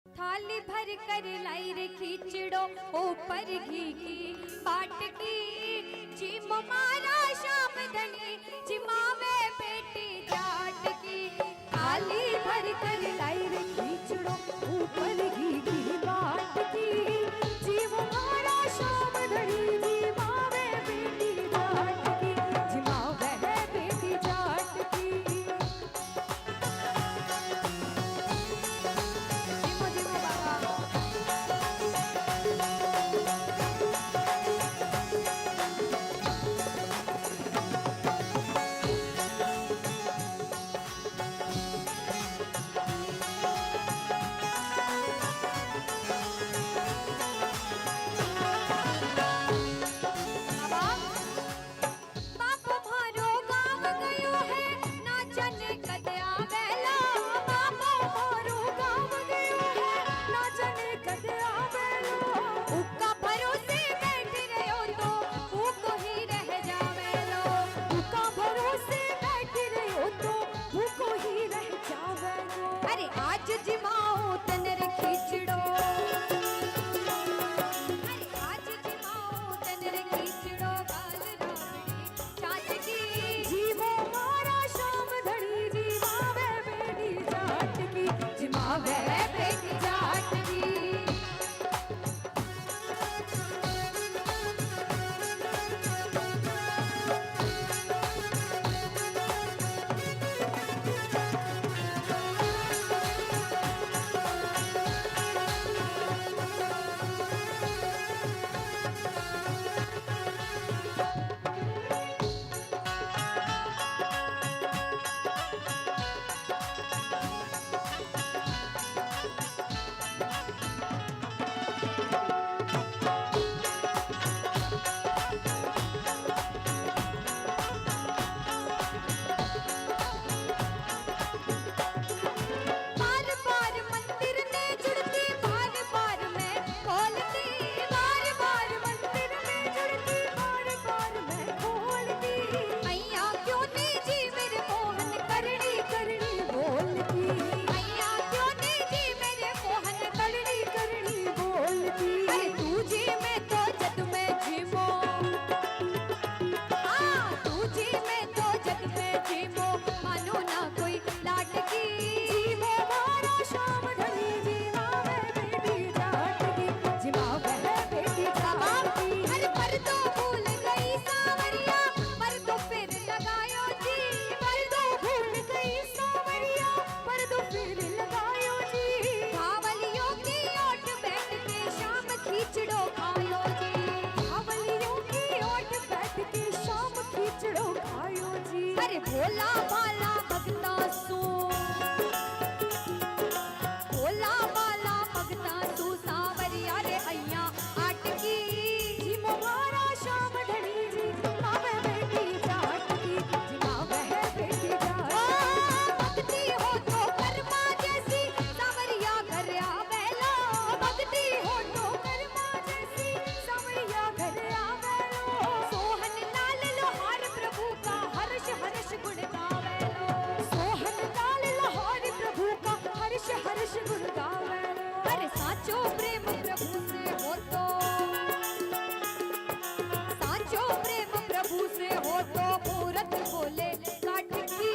थाली भर कर लाई रे खिचड़ो ऊपर घी की बाट की जी मारा शाम धनी जिमावे बेटी जाट की। थाली भर कर लाई रे खिचड़ो ऊपर घी की बाट की जी मारा शाम धनी जिमावे बेटी जाट की जिमावे बेटी जाट की। भोला भाला भगता सू भोला भाला भगता सू सावरिया रे अय्या आटकी जी मोहारा शाम ढली जी मावे बेटी जाट की जी मावे बेटी जाट। भक्ति हो तो कर्मा जैसी सावरिया घर आवेला भक्ति हो तो कर्मा जैसी सावरिया घर आवेलो। सोहन लाल लोहार प्रभु का हर्ष हर्ष गुण गावेलो सोहन लाल लोहार प्रभु का हर्ष हर्ष गुण गावेलो। अरे साचो प्रेम प्रभु से हो तो साचो प्रेम प्रभु से हो तो मूरत बोले काट की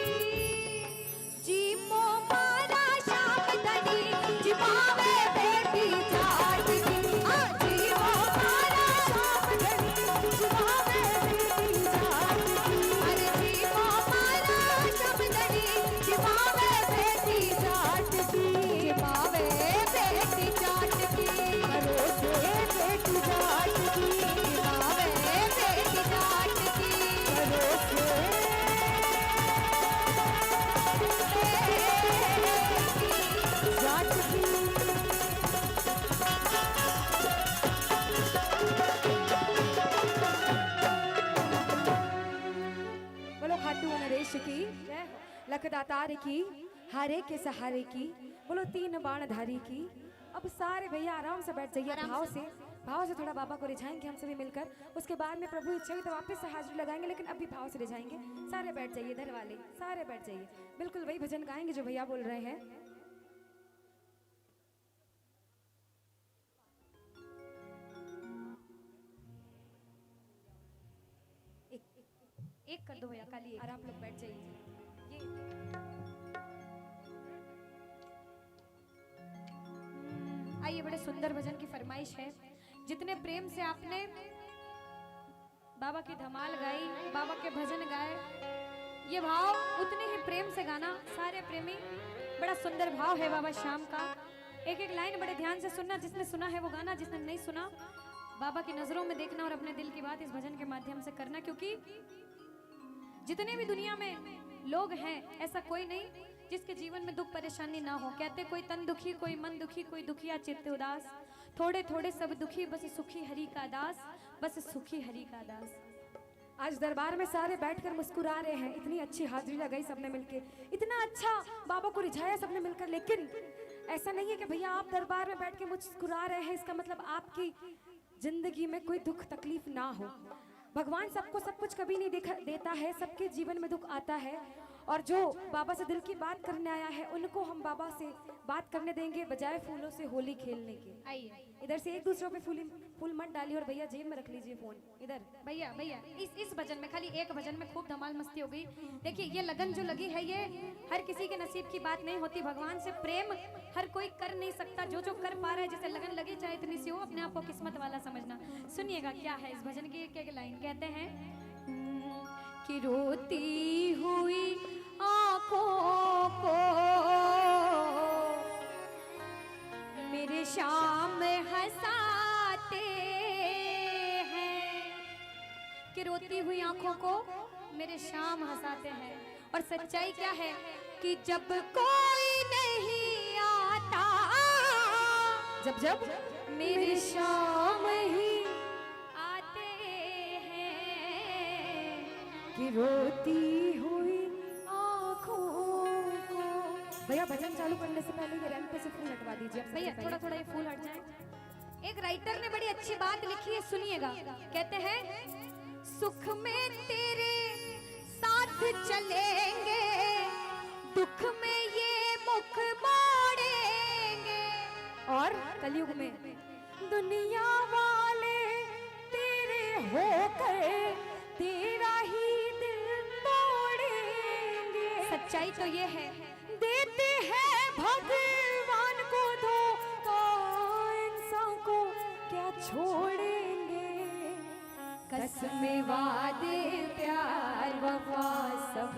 जी मो मारा शाम धनी जिमावे बेटी जाट की। जी मो मारा शाम धनी जिमावे बेटी जाट की। अरे जी मो मारा शाम धनी जिमावे बेटी जाट की जिमावे बेटी जाट की भरोसे बेटी जाट की जिमावे बेटी जाट की भरोसे जाट की। बोलो खाटू नरेश की लखदातार की हारे के सहारे की बोलो तीन बाण धारी की। अब सारे भैया आराम से बैठ जाइए भाव से थोड़ा बाबा को रिझाएंगे हम सभी मिलकर। उसके बाद में प्रभु इच्छा हुई तो वापस से हाजिरी लगाएंगे लेकिन अभी भाव से रिझाएंगे। सारे बैठ जाइए इधर वाले सारे बैठ जाइए बिल्कुल वही भजन गाएंगे जो भैया बोल रहे हैं। एक कर दो भैया खाली, और आप लोग बैठ जाइए। आइए, बड़े सुंदर भजन की फरमाइश है। जितने प्रेम से आपने बाबा की धमाल गाई, बाबा के भजन गाए, ये भाव उतने ही प्रेम से गाना सारे प्रेमी। बड़ा सुंदर भाव है बाबा श्याम का। एक एक लाइन बड़े ध्यान से सुनना, जिसने सुना है वो गाना, जिसने नहीं सुना बाबा की नजरों में देखना और अपने दिल की बात इस भजन के माध्यम से करना। क्योंकि जितने भी दुनिया में लोग हैं, ऐसा कोई नहीं जिसके जीवन में दुख परेशानी ना हो। कहते कोई तन दुखी, कोई मन दुखी, कोई दुखिया चित्त उदास, थोड़े थोड़े सब दुखी, बस सुखी हरि का दास, बस सुखी हरि का दास। आज दरबार में सारे बैठकर मुस्कुरा रहे हैं, इतनी अच्छी हाजिरी लगाई सबने मिलके, इतना अच्छा बाबा को रिझाया सबने मिलकर। लेकिन ऐसा नहीं है कि भैया आप दरबार में बैठ के मुस्कुरा रहे हैं, इसका मतलब आपकी जिंदगी में कोई दुख तकलीफ ना हो। भगवान सबको सब कुछ कभी नहीं देता है, सबके जीवन में दुख आता है। और जो बाबा से दिल की बात करने आया है, उनको हम बाबा से बात करने देंगे बजाय फूलों से होली खेलने के। आइए इधर से एक दूसरों पे फूल मत डालिए, और भैया जेब में रख लीजिए फोन। इधर भैया भैया इस भजन में, खाली एक भजन में खूब धमाल मस्ती हो गई। देखिए ये लगन जो लगी है, ये हर किसी के नसीब की बात नहीं होती। भगवान से प्रेम हर कोई कर नहीं सकता। जो जो कर पा रहा है, जैसे लगन लगी चाहे इतनी सी हो, अपने आप को किस्मत वाला समझना। सुनिएगा क्या है इस भजन की एक लाइन। कहते हैं कि रोती हुई आंखों को मेरे श्याम हंसाते हैं, कि रोती हुई आंखों को मेरे श्याम हंसाते हैं। और सच्चाई क्या है कि जब कोई नहीं आता, जब मेरे श्याम ही आते हैं, कि रोती हुई आँखों को। भैया भजन चालू करने से पहले ये रैंप पे से फूल हटवा दीजिए आप। भैया थोड़ा थोड़ा ये फूल हट जाए। एक राइटर ने बड़ी अच्छी बात लिखी है, सुनिएगा। कहते हैं सुख में तेरे साथ चलेंगे, दुख में ये मुख मोड़ेंगे, और कलयुग में दुनिया वाले तेरे होकर तेरा ही दिल तोड़ेंगे। सच्चाई तो ये है, देते हैं भगवान को धोखा, इंसान को क्या छोड़ेंगे। कसमें वादे प्यार वफा सब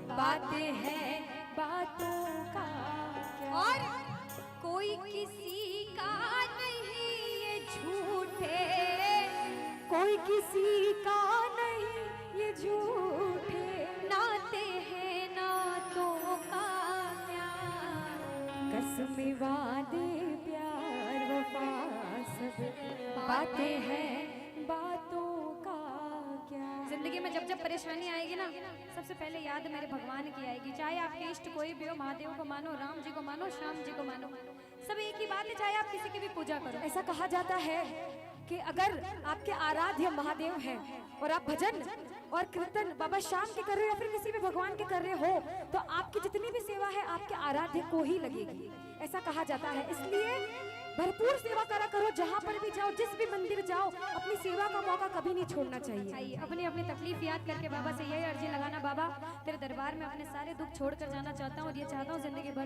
बातें हैं बातों का क्या। और कोई किसी का नहीं ये झूठे, कोई किसी का नहीं ये झूठे, नाते हैं नातों का क्या। कसमें वादे प्यार वफा सब बातें हैं बातों का क्या। जिंदगी में जब जब परेशानी आएगी ना, सबसे पहले याद मेरे भगवान की आएगी। चाहे आपके इष्ट कोई भी हो, महादेव को मानो, राम जी को मानो, श्याम जी को मानो, सब एक ही बात है। चाहे आप किसी की भी पूजा करो। ऐसा कहा जाता है कि अगर आपके आराध्य महादेव हैं और आप भजन और कीर्तन बाबा श्याम के कर रहे हो या फिर किसी भी भगवान के कर रहे हो, तो आपकी जितनी भी सेवा है आपके आराध्य को ही लगेगी, ऐसा कहा जाता है। इसलिए भरपूर सेवा करा करो, जहाँ पर भी जाओ, जिस भी मंदिर जाओ, अपनी सेवा का मौका कभी नहीं छोड़ना चाहिए। अपनी अपनी तकलीफ याद करके बाबा से यही अर्जी लगाना, बाबा तेरे दरबार में अपने सारे दुख छोड़ कर जाना चाहता हूँ, और ये चाहता हूँ जिंदगी भर